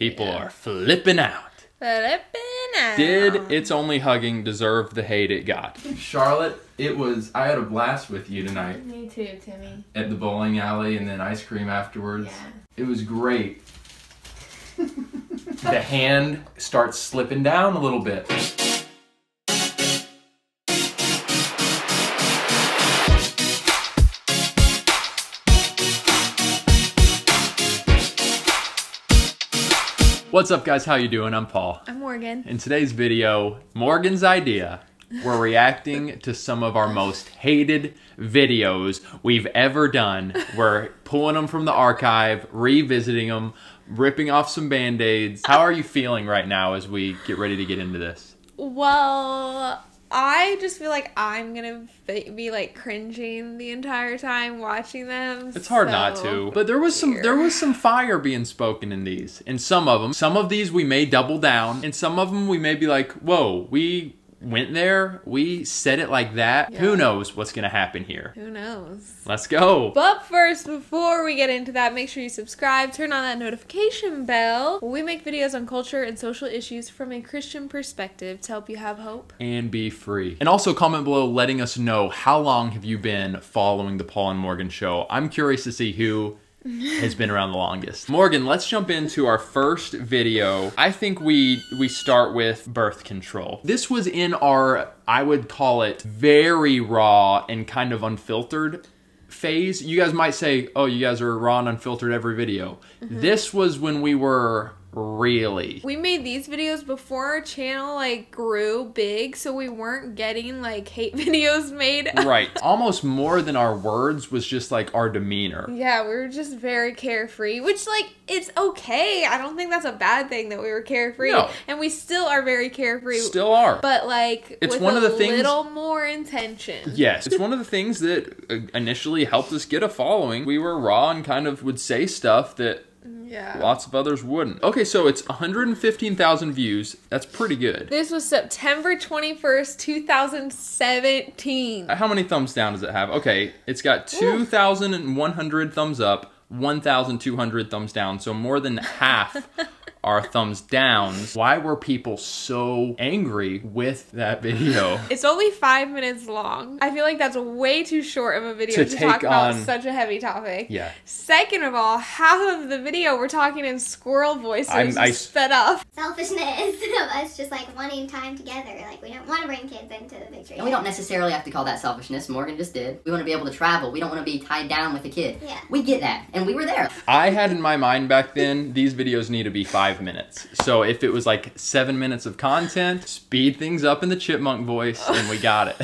People are flipping out. Did It's Only Hugging deserve the hate it got? Charlotte, I had a blast with you tonight. Me too, Timmy. At the bowling alley and then ice cream afterwards. Yeah. It was great. The hand starts slipping down a little bit. What's up, guys? How you doing? I'm Paul. I'm Morgan. In today's video, Morgan's idea, we're reacting to some of our most hated videos we've ever done. We're pulling them from the archive, revisiting them, ripping off some band-aids. How are you feeling right now as we get ready to get into this? Well, I just feel like I'm gonna be like cringing the entire time watching them. It's hard not to, but there was some fire being spoken in these. In some of these we may double down, and some of them we may be like, whoa, we went there, we said it like that. Yeah. Who knows what's gonna happen here? Who knows? Let's go. But first, before we get into that, make sure you subscribe, turn on that notification bell. We make videos on culture and social issues from a Christian perspective to help you have hope and be free. And also comment below letting us know how long have you been following the Paul and Morgan show. I'm curious to see who has been around the longest. Morgan, let's jump into our first video. I think we start with birth control. This was in our, I would call it, very raw and kind of unfiltered phase. You guys might say, oh, you guys are raw and unfiltered every video. This was when we were really. We made these videos before our channel like grew big, so we weren't getting like hate videos made. Right. Almost more than our words was just like our demeanor. Yeah, we were just very carefree, which like, it's okay. I don't think that's a bad thing that we were carefree. No. And we still are very carefree. Still are. But like, it's with one of the things, little more intention. Yes. It's one of the things that initially helped us get a following. We were raw and kind of would say stuff that lots of others wouldn't. Okay, so it's 115,000 views. That's pretty good. This was September 21st, 2017. How many thumbs down does it have? Okay, it's got 2,100 thumbs up, 1,200 thumbs down, so more than half are thumbs downs. Why were people so angry with that video? It's only 5 minutes long. I feel like that's way too short of a video to talk about such a heavy topic. Yeah. Second of all, half of the video we're talking in squirrel voices, sped up. Selfishness of us just like wanting time together. Like we don't want to bring kids into the picture. And we don't necessarily have to call that selfishness. Morgan just did. We want to be able to travel. We don't want to be tied down with a kid. Yeah. We get that. And we were there. I had in my mind back then, these videos need to be 5 minutes. So if it was like 7 minutes of content, speed things up in the chipmunk voice, and we got it.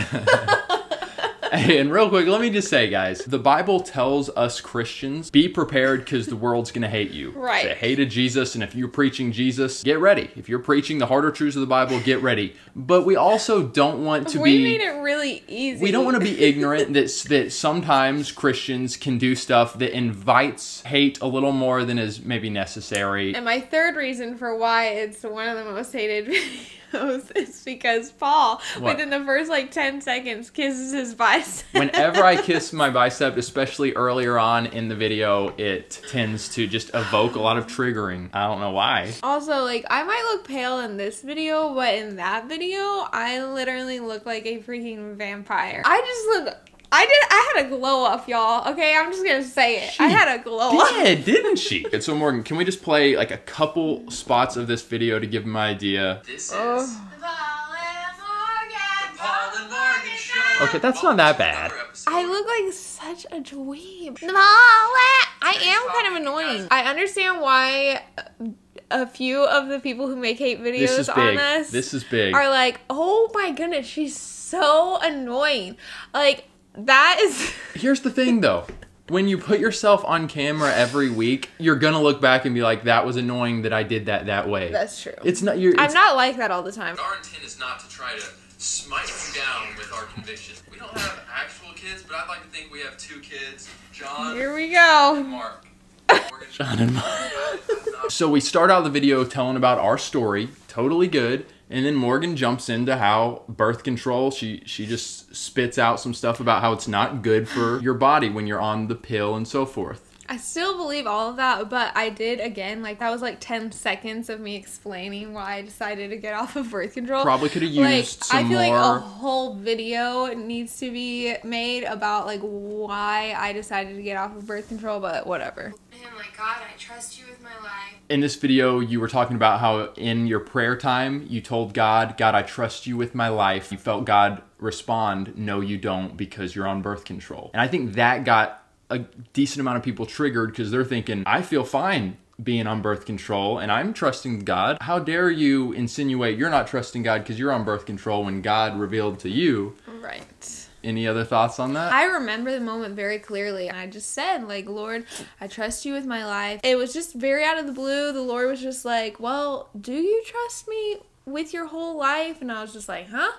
And real quick, let me just say, guys, the Bible tells us Christians, be prepared because the world's going to hate you. Right. They hated Jesus, and if you're preaching Jesus, get ready. If you're preaching the harder truths of the Bible, get ready. But we also don't want to We made it really easy. We don't want to be ignorant that sometimes Christians can do stuff that invites hate a little more than is maybe necessary. And my third reason for why it's one of the most hated videos is because Paul, within the first like 10 seconds, kisses his bicep. Whenever I kiss my bicep, especially earlier on in the video, it tends to just evoke a lot of triggering. I don't know why. Also, like, I might look pale in this video, but in that video, I literally look like a freaking vampire. I had a glow up, y'all. Okay, I'm just gonna say it. I had a glow up. Yeah, didn't she? And so, Morgan, can we just play like a couple spots of this video to give them an idea? This is the Paul and Morgan show. Okay, that's not that bad. I look like such a dweeb. I am kind of annoying. I understand why a few of the people who make hate videos on us are like, oh my goodness, she's so annoying. Like, that is... Here's the thing, though. When you put yourself on camera every week, you're gonna look back and be like, that was annoying that I did that way. That's true. It's not... I'm not like that all the time. Our intent is not to try to smite you down with our convictions. We don't have actual kids, but I'd like to think we have 2 kids. John. Here we go. And Mark. John and Mark. So we start out the video telling about our story. Totally good. And then Morgan jumps into how birth control, she just spits out some stuff about how it's not good for your body when you're on the pill and so forth. I still believe all of that, but I did, again, like, that was like 10 seconds of me explaining why I decided to get off of birth control. Probably could have used some more. I feel like a whole video needs to be made about, like, why I decided to get off of birth control, but whatever. And like, God, I trust you with my life. In this video, you were talking about how in your prayer time, you told God, I trust you with my life. You felt God respond, no, you don't, because you're on birth control. And I think that got a decent amount of people triggered because they're thinking, I feel fine being on birth control and I'm trusting God. How dare you insinuate you're not trusting God because you're on birth control when God revealed to you? Right. Any other thoughts on that? I remember the moment very clearly. I just said, like, Lord, I trust you with my life. It was just very out of the blue. The Lord was just like, well, do you trust me with your whole life? And I was just like, huh?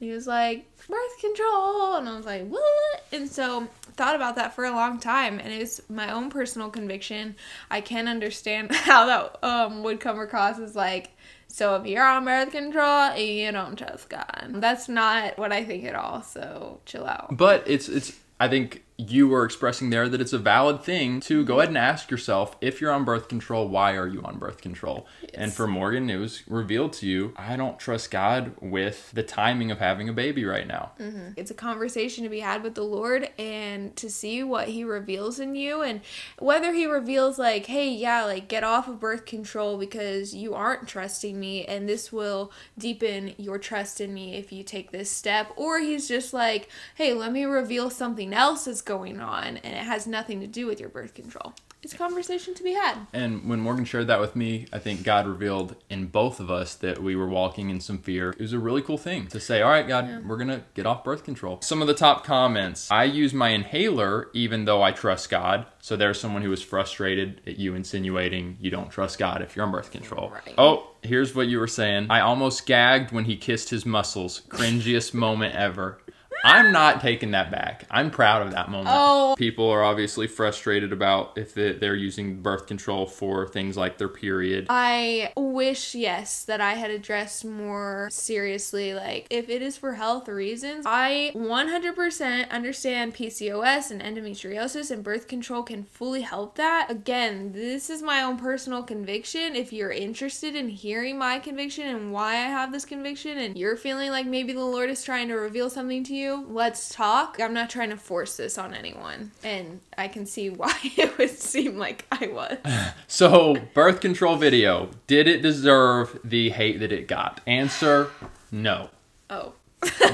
And he was like, birth control. And I was like, what? And so thought about that for a long time, and it's my own personal conviction. I can understand how that would come across as like, so if you're on birth control, you don't trust God. That's not what I think at all, so chill out. But it's I think you were expressing there that it's a valid thing to go ahead and ask yourself, if you're on birth control, why are you on birth control? Yes. And for Morgan, it was revealed to you, I don't trust God with the timing of having a baby right now. Mm-hmm. It's a conversation to be had with the Lord and to see what he reveals in you, and whether he reveals like, hey, yeah, like get off of birth control because you aren't trusting me and this will deepen your trust in me if you take this step, or he's just like, hey, let me reveal something else that's going on and it has nothing to do with your birth control. It's a conversation to be had. And when Morgan shared that with me, I think God revealed in both of us that we were walking in some fear. It was a really cool thing to say, all right, God, we're going to get off birth control. Some of the top comments, I use my inhaler even though I trust God. So there's someone who was frustrated at you insinuating you don't trust God if you're on birth control. Right. Oh, here's what you were saying. I almost gagged when he kissed his muscles. Cringiest moment ever. I'm not taking that back. I'm proud of that moment. Oh. People are obviously frustrated about if they're using birth control for things like their period. I wish, yes, that I had addressed more seriously, like, if it is for health reasons. I 100% understand PCOS and endometriosis, and birth control can fully help that. Again, this is my own personal conviction. If you're interested in hearing my conviction and why I have this conviction, and you're feeling like maybe the Lord is trying to reveal something to you, let's talk. I'm not trying to force this on anyone, and I can see why it would seem like I was. So, birth control video, did it deserve the hate that it got? Answer, no. Oh.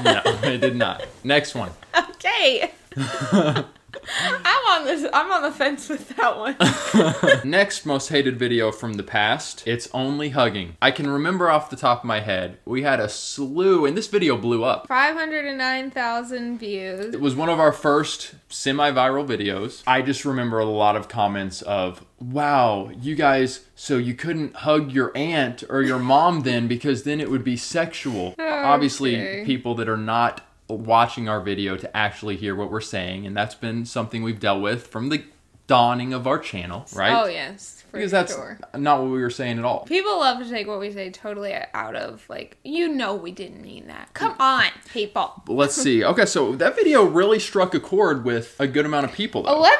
No, it did not. Next one. Okay. I'm on the fence with that one. Next most hated video from the past, it's only hugging. I can remember off the top of my head, we had a slew, and this video blew up. 509,000 views. It was one of our first semi-viral videos. I just remember a lot of comments of, wow, you guys, so you couldn't hug your aunt or your mom then because then it would be sexual. Okay. Obviously, people that are not watching our video to actually hear what we're saying, and that's been something we've dealt with from the dawning of our channel, right? Oh yes, because that's not what we were saying at all. People love to take what we say totally out of, like, you know, we didn't mean that. Come on, people. Let's see. Okay, so that video really struck a chord with a good amount of people, though. 11,000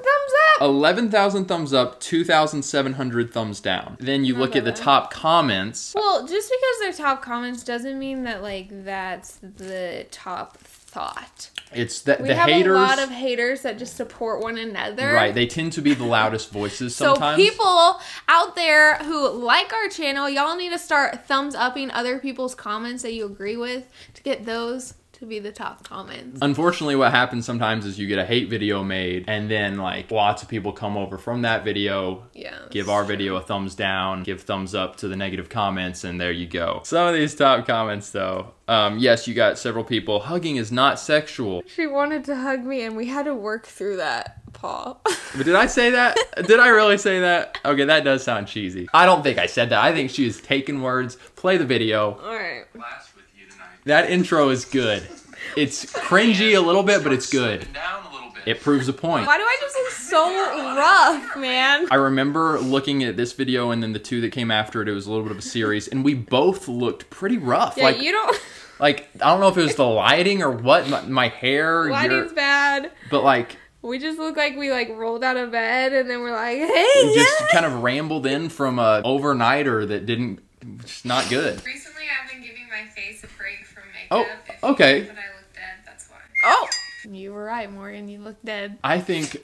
thumbs up. 11,000 thumbs up, 2,700 thumbs down. Then you look at the top comments. Well, just because they're top comments doesn't mean that, like, that's the top thought. It's that we the have haters, a lot of haters that just support one another. Right, they tend to be the loudest voices sometimes. So people out there who like our channel, y'all need to start thumbs upping other people's comments that you agree with to get those to be the top comments. Unfortunately, what happens sometimes is you get a hate video made, and then like lots of people come over from that video, give our video a thumbs down, give thumbs up to the negative comments, and there you go. Some of these top comments though, yes, you got several people, hugging is not sexual. She wanted to hug me and we had to work through that, Paul. But did I say that? Did I really say that? Okay, that does sound cheesy. I don't think I said that. I think she was taking words. Play the video. All right. That intro is good. It's cringy a little bit, but it's good. It proves a point. Why do I just look so rough, man? I remember looking at this video and then the two that came after it. It was a little bit of a series, and we both looked pretty rough. Yeah, like, you don't... Like, I don't know if it was the lighting or what. My hair... Lighting's bad. But, like, We just look like we like rolled out of bed and then we're like, hey, we just kind of rambled in from a overnighter that didn't, just not good. Recently, I've been giving my face a break from Oh, makeup. If okay. You think that I look dead, that's why. Oh, you were right, Morgan. You look dead. I think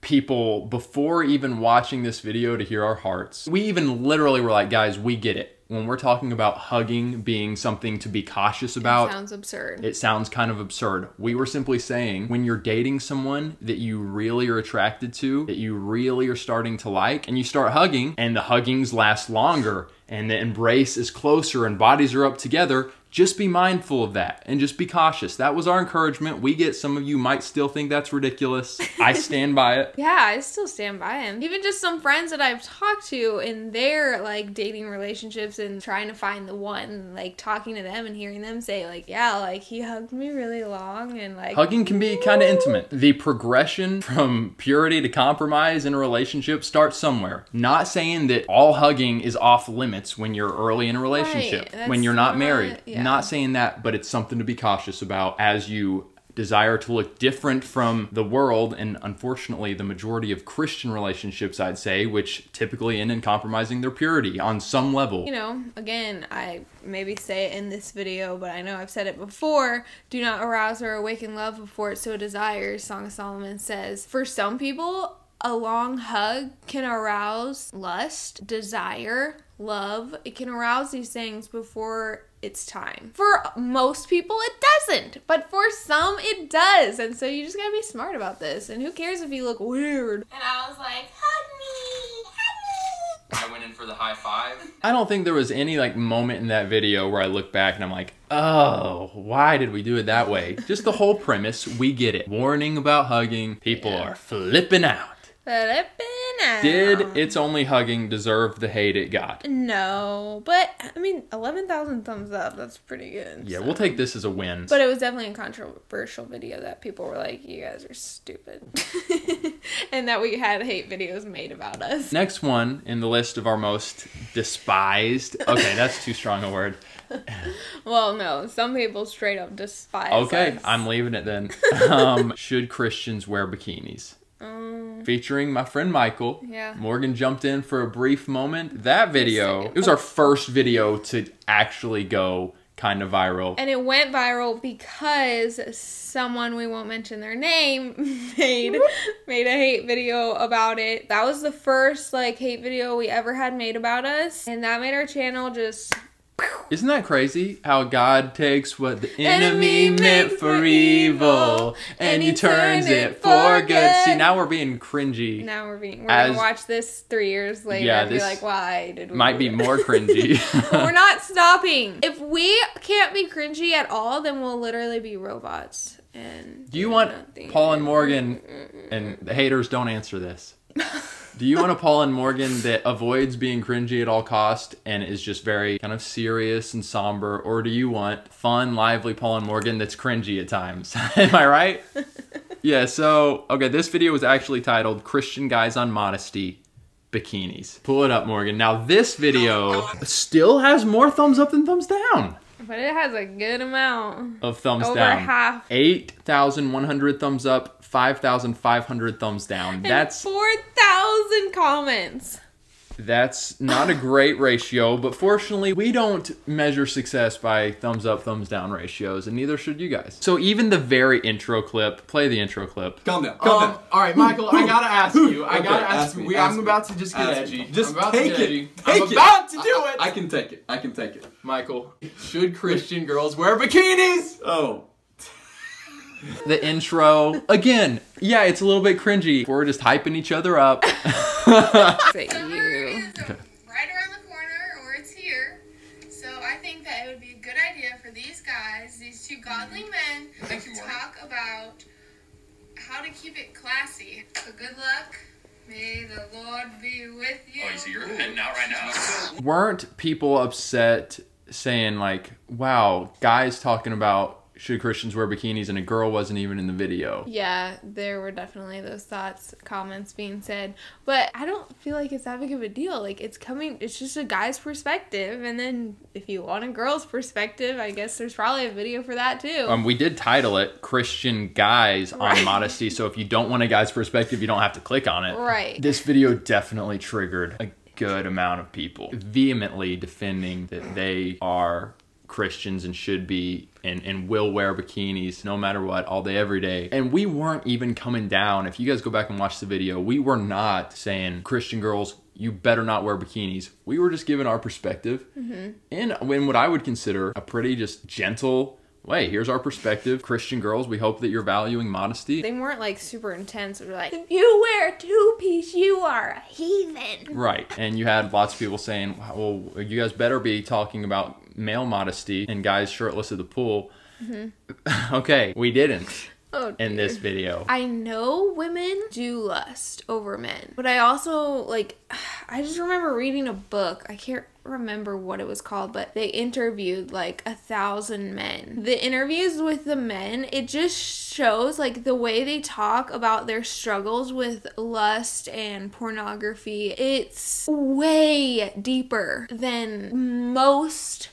people, before even watching this video to hear our hearts, we even literally were like, guys, we get it. When we're talking about hugging being something to be cautious about, It sounds absurd. It sounds kind of absurd. We were simply saying when you're dating someone that you really are attracted to, that you really are starting to like, and you start hugging and the huggings last longer and the embrace is closer and bodies are up together, just be mindful of that and just be cautious. That was our encouragement. We get some of you might still think that's ridiculous. I stand by it. Yeah, I still stand by him. Even just some friends that I've talked to in their like dating relationships and trying to find the one, like talking to them and hearing them say like, yeah, like he hugged me really long and like hugging can be kind of intimate. The progression from purity to compromise in a relationship starts somewhere. Not saying that all hugging is off limits when you're early in a relationship, Right, when you're not married. yeah. Not saying that, but it's something to be cautious about as you desire to look different from the world, and unfortunately the majority of Christian relationships, I'd say, which typically end in compromising their purity on some level. You know, again, I maybe say it in this video, but I know I've said it before. Do not arouse or awaken love before it so desires, Song of Solomon says. For some people, a long hug can arouse lust, desire, love. It can arouse these things before it's time. For most people, it doesn't. But for some, it does. And so you just gotta be smart about this. And who cares if you look weird? And I was like, hug me, hug me. I went in for the high five. I don't think there was any like moment in that video where I look back and I'm like, oh, why did we do it that way? Just the whole premise, we get it. Warning about hugging, people are flipping out. Did It's Only Hugging deserve the hate it got? No, but I mean, 11,000 thumbs up, that's pretty good. Yeah, so. we'll take this as a win. But it was definitely a controversial video that people were like, you guys are stupid. And that we had hate videos made about us. Next one in the list of our most despised. Okay, that's too strong a word. Well, no, some people straight up despise Okay, us. I'm leaving it then. Should Christians wear bikinis? Featuring my friend Michael. Yeah. Morgan jumped in for a brief moment. That video, it was our first video to actually go kind of viral. And it went viral because someone, we won't mention their name, made a hate video about it. That was the first like hate video we ever had made about us. And that made our channel just... Isn't that crazy how God takes what the enemy meant for evil and he turns it for good? See, now we're being cringy. Now we're gonna watch this 3 years later and be like, why did we might be more cringy. But we're not stopping. If we can't be cringy at all, then we'll literally be robots. And do you want Paul and Morgan, and the haters don't answer this, do you want a Paul and Morgan that avoids being cringy at all cost and is just very kind of serious and somber? Or do you want fun, lively Paul and Morgan that's cringy at times? Am I right? Yeah, so, okay, this video was actually titled Christian Guys on Modesty, Bikinis. Pull it up, Morgan. Now, this video still has more thumbs up than thumbs down. But it has a good amount of thumbs down. Over half. 8,100 thumbs up, 5,500 thumbs down. That's 4,000 comments. That's not a great ratio, but fortunately, we don't measure success by thumbs up, thumbs down ratios, and neither should you guys. So even the very intro clip, play the intro clip. Calm down, calm down. All right, Michael, I gotta ask you. I gotta ask you. I'm about to just get edgy. Just take it. I'm about to do it. I can take it. I can take it. Michael, should Christian girls wear bikinis? Oh. The intro, again, yeah, it's a little bit cringy. We're just hyping each other up. Say you. Right around the corner, or it's here. So I think that it would be a good idea for these guys, these two godly men, to talk about how to keep it classy. So good luck. May the Lord be with you. Oh, you see, you're heading out right now. Weren't people upset saying like, wow, guys talking about should Christians wear bikinis, and a girl wasn't even in the video. Yeah, there were definitely those thoughts, comments being said, but I don't feel like it's that big of a deal. Like, it's just a guy's perspective, and then if you want a girl's perspective, I guess there's probably a video for that too. We did title it Christian Guys on Modesty, so if you don't want a guy's perspective, you don't have to click on it. Right. This video definitely triggered a good amount of people vehemently defending that they are Christians and should be and will wear bikinis no matter what, all day, every day. And we weren't even coming down. If you guys go back and watch the video, we were not saying, Christian girls, you better not wear bikinis. We were just giving our perspective in what I would consider a pretty just gentle way. Here's our perspective. Christian girls, we hope that you're valuing modesty. They weren't like super intense. They were like, if you wear two-piece, you are a heathen. Right. And you had lots of people saying, well, you guys better be talking about male modesty and guys shirtless at the pool. Okay, we didn't. Oh, in this video. I know women do lust over men, but I also, like, I just remember reading a book. I can't remember what it was called, but they interviewed like 1,000 men. The interviews with the men, it just shows like the way they talk about their struggles with lust and pornography. It's way deeper than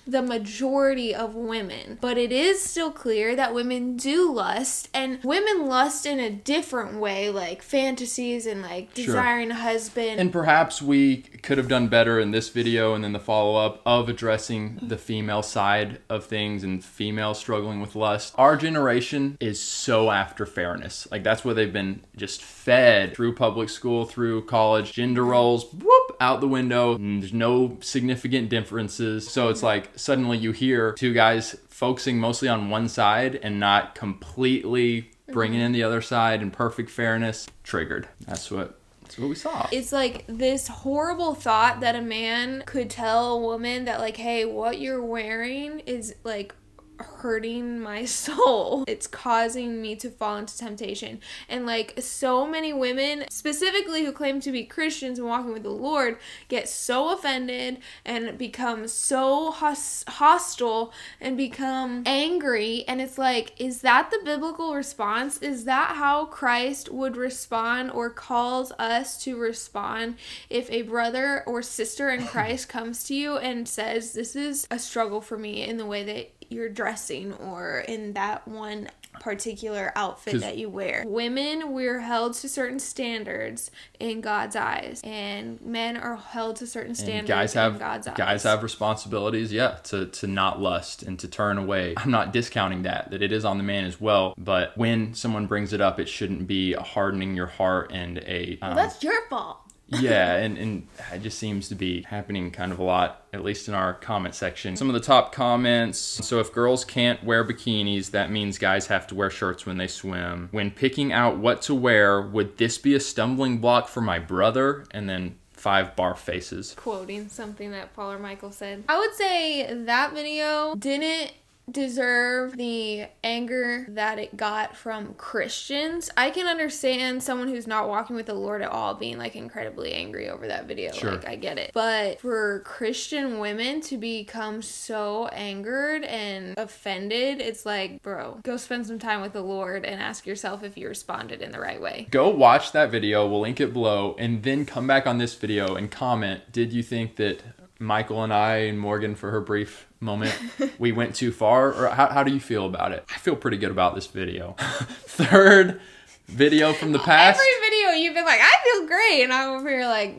the majority of women, but it is still clear that women do lust, and women lust in a different way, like fantasies and like desiring a husband. And perhaps we could have done better in this video and then the follow-up of addressing the female side of things and females struggling with lust. Our generation is so after fairness. Like, that's what they've been just fed through public school, through college. Gender roles, whoop, out the window. And there's no significant differences. So it's like suddenly you hear two guys focusing mostly on one side and not completely bringing in the other side in perfect fairness. Triggered. That's what we saw. It's like this horrible thought that a man could tell a woman that, like, hey, what you're wearing is like hurting my soul. It's causing me to fall into temptation. And like so many women, specifically who claim to be Christians and walking with the Lord, get so offended and become so hostile and become angry. And it's like, is that the biblical response? Is that how Christ would respond or calls us to respond if a brother or sister in Christ comes to you and says, this is a struggle for me in the way that you're dressing or in that one particular outfit that you wear? Women, we're held to certain standards in God's eyes, and men are held to certain standards in God's eyes. Guys have responsibilities, to not lust and to turn away. I'm not discounting that it is on the man as well, but when someone brings it up, it shouldn't be hardening your heart and well, that's your fault. Yeah, and it just seems to be happening kind of a lot, at least in our comment section. Some of the top comments: so if girls can't wear bikinis, that means guys have to wear shirts when they swim. When picking out what to wear, would this be a stumbling block for my brother? And then 5 bar faces. Quoting something that Paul or Michael said. I would say that video didn't deserve the anger that it got from Christians. I can understand someone who's not walking with the Lord at all being like incredibly angry over that video. Sure. Like, I get it. But for Christian women to become so angered and offended, it's like, bro, go spend some time with the Lord and ask yourself if you responded in the right way. Go watch that video, we'll link it below, and then come back on this video and comment, did you think that Michael and I and Morgan, for her brief moment, we went too far? Or how do you feel about it? I feel pretty good about this video. Third video from the past. Every video you've been like, I feel great, and I'm over here like,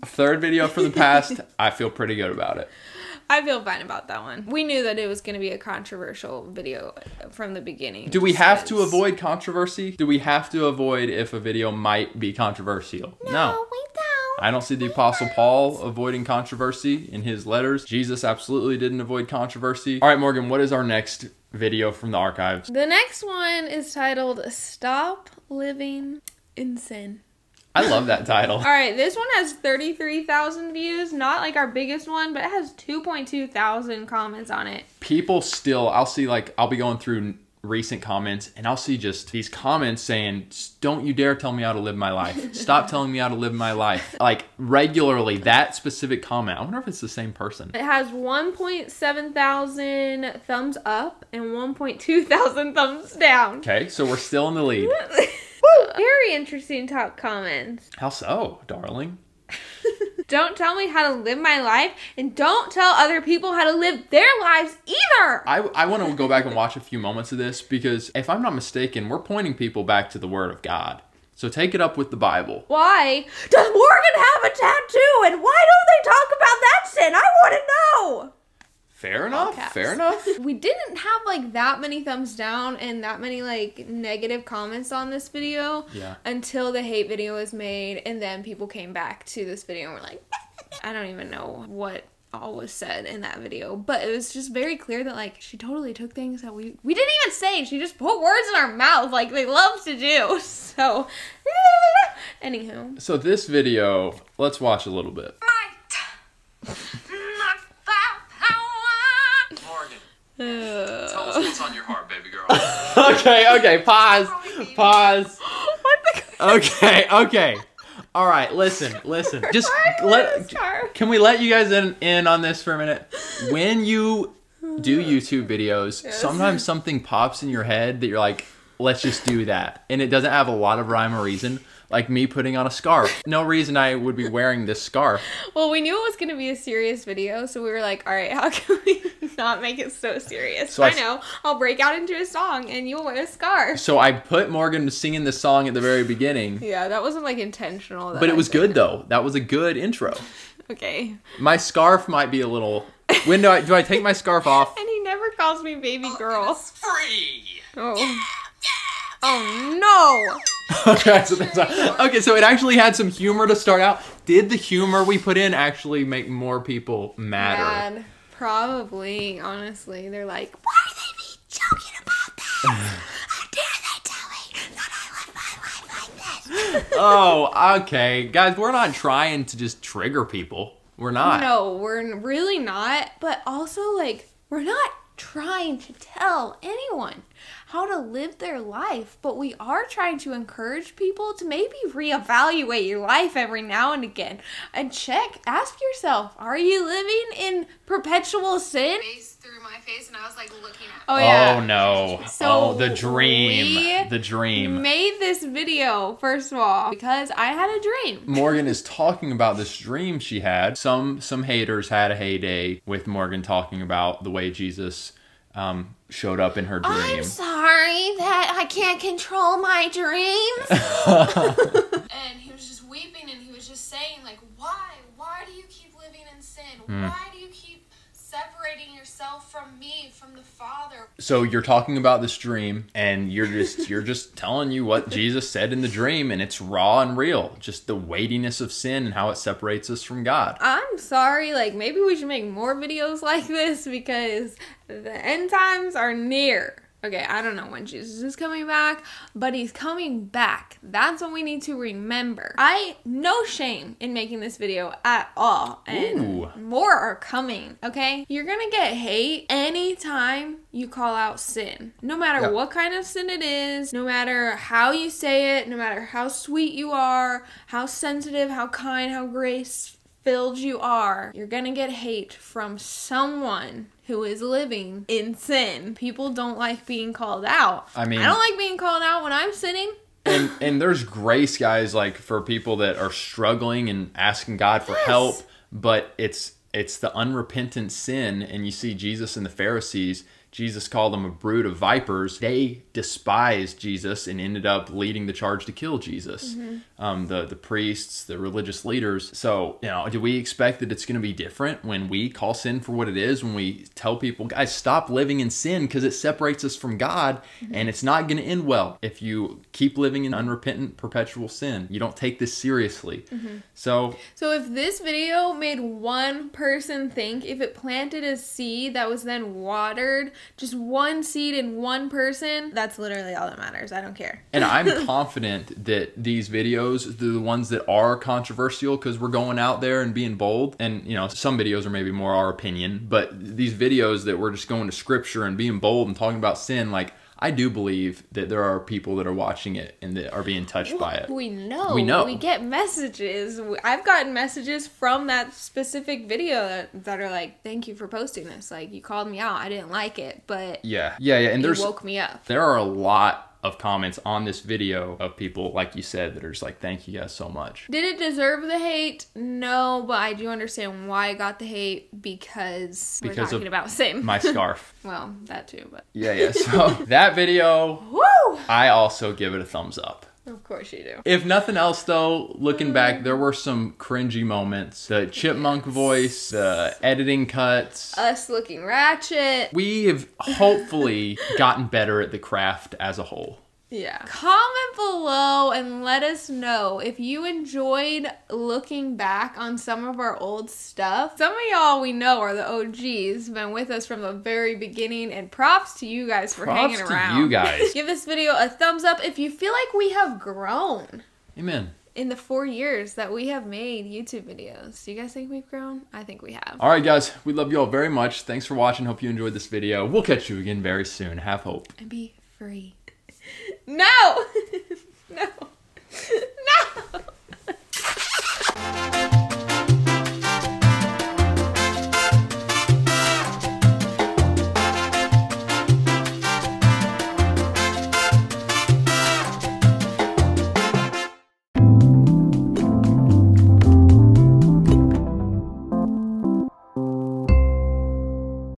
Third video from the past, I feel pretty good about it. I feel fine about that one. We knew that it was going to be a controversial video from the beginning. Do we have to avoid controversy? Do we have to avoid if a video might be controversial? No. We don't. I don't see the Apostle Paul avoiding controversy in his letters. Jesus absolutely didn't avoid controversy. All right, Morgan, what is our next video from the archives? The next one is titled Stop Living in Sin. I love that title. All right, this one has 33,000 views. Not like our biggest one, but it has 2,200 comments on it. People still, I'll see, like, I'll be going through recent comments, and I'll see just these comments saying, don't you dare tell me how to live my life. Stop telling me how to live my life. Like, regularly, that specific comment. I wonder if it's the same person. It has 1.7 thousand thumbs up and 1.2 thousand thumbs down. Okay, so we're still in the lead. Very interesting top comments. How so, darling? Don't tell me how to live my life, and don't tell other people how to live their lives either. I want to go back and watch a few moments of this, because if I'm not mistaken, we're pointing people back to the Word of God. So take it up with the Bible. Why does Morgan have a tattoo, and why don't they talk about that sin? I want to know. Fair enough. Fair enough. We didn't have like that many thumbs down and that many like negative comments on this video until the hate video was made, and then people came back to this video and were like, I don't even know what all was said in that video, but it was just very clear that like she totally took things that we didn't even say. She just put words in our mouth like they love to do. So anywho, so this video, let's watch a little bit. Tell us what's on your heart, baby girl. Okay, pause. what the Okay. All right, listen. Just can we let you guys in on this for a minute? When you do YouTube videos, sometimes something pops in your head that you're like, let's just do that. And it doesn't have a lot of rhyme or reason. Like me putting on a scarf. No reason I would be wearing this scarf. Well, we knew it was going to be a serious video, so we were like, all right, how can we not make it so serious? So I know. I'll break out into a song, and you'll wear a scarf. So I put Morgan singing the song at the very beginning. Yeah, that wasn't, like, intentional. But it was good, though. That was a good intro. Okay. My scarf might be a little... When do I take my scarf off? And he never calls me baby girl. It's free. Oh. Oh, no. Okay, so it actually had some humor to start out. Did the humor we put in actually make more people madder? Probably, honestly. They're like, why are they be joking about this? How dare they tell me that I live my life like this? Oh, okay. Guys, we're not trying to just trigger people. We're not. No, we're really not. But also, like, we're not trying to tell anyone how to live their life, but we are trying to encourage people to maybe reevaluate your life every now and again and ask yourself, are you living in perpetual sin? Through my face, and I was like looking at. Oh yeah. Oh no. So the dream. The dream. Made this video first of all because I had a dream. Morgan is talking about this dream she had. Some haters had a heyday with Morgan talking about the way Jesus showed up in her dream. I'm sorry that I can't control my dreams. And he was just weeping, and he was just saying, like, why do you keep living in sin? Why do you keep separating yourself from me, from the Father? So you're talking about this dream, and you're just telling you what Jesus said in the dream, and it's raw and real. Just the weightiness of sin and how it separates us from God. I'm sorry, like, maybe we should make more videos like this because the end times are near. Okay, I don't know when Jesus is coming back, but he's coming back. That's what we need to remember. No shame in making this video at all. And more are coming, okay? You're gonna get hate anytime you call out sin. No matter what kind of sin it is, no matter how you say it, no matter how sweet you are, how sensitive, how kind, how grace-filled you are, you're gonna get hate from someone who is living in sin. People don't like being called out. I mean, I don't like being called out when I'm sinning. And there's grace, guys, like for people that are struggling and asking God for help, but it's the unrepentant sin. And you see Jesus and the Pharisees, Jesus called them a brood of vipers. They despised Jesus and ended up leading the charge to kill Jesus. The priests, the religious leaders. So, do we expect that it's going to be different when we call sin for what it is? When we tell people, guys, stop living in sin because it separates us from God, and it's not going to end well if you keep living in unrepentant, perpetual sin. You don't take this seriously. So if this video made one person think, if it planted a seed that was then watered, just one seed in one person, that's literally all that matters. I don't care. And I'm confident that these videos, the ones that are controversial, because we're going out there and being bold, and some videos are maybe more our opinion, but these videos that we're just going to scripture and being bold and talking about sin, like, I do believe that there are people that are watching it and that are being touched by it. We know. We get messages. I've gotten messages from that specific video that are like, thank you for posting this. Like, you called me out. I didn't like it, but yeah. And you woke me up. There are a lot of comments on this video of people, like you said, that are just like, thank you guys so much. Did it deserve the hate? No, but I do understand why I got the hate because we're talking about same. My scarf. Well, that too, but. Yeah. So that video, woo! I also give it a thumbs up. Of course you do. If nothing else, though, looking back, there were some cringy moments. The chipmunk voice, the editing cuts. Us looking ratchet. We have hopefully gotten better at the craft as a whole. Yeah. Comment below and let us know if you enjoyed looking back on some of our old stuff. Some of y'all we know are the OGs, been with us from the very beginning, and props to you guys for hanging around. Props to you guys. Give this video a thumbs up if you feel like we have grown. Amen. In the 4 years that we have made YouTube videos. Do you guys think we've grown? I think we have. All right, guys. We love you all very much. Thanks for watching. Hope you enjoyed this video. We'll catch you again very soon. Have hope. And be free. No! No.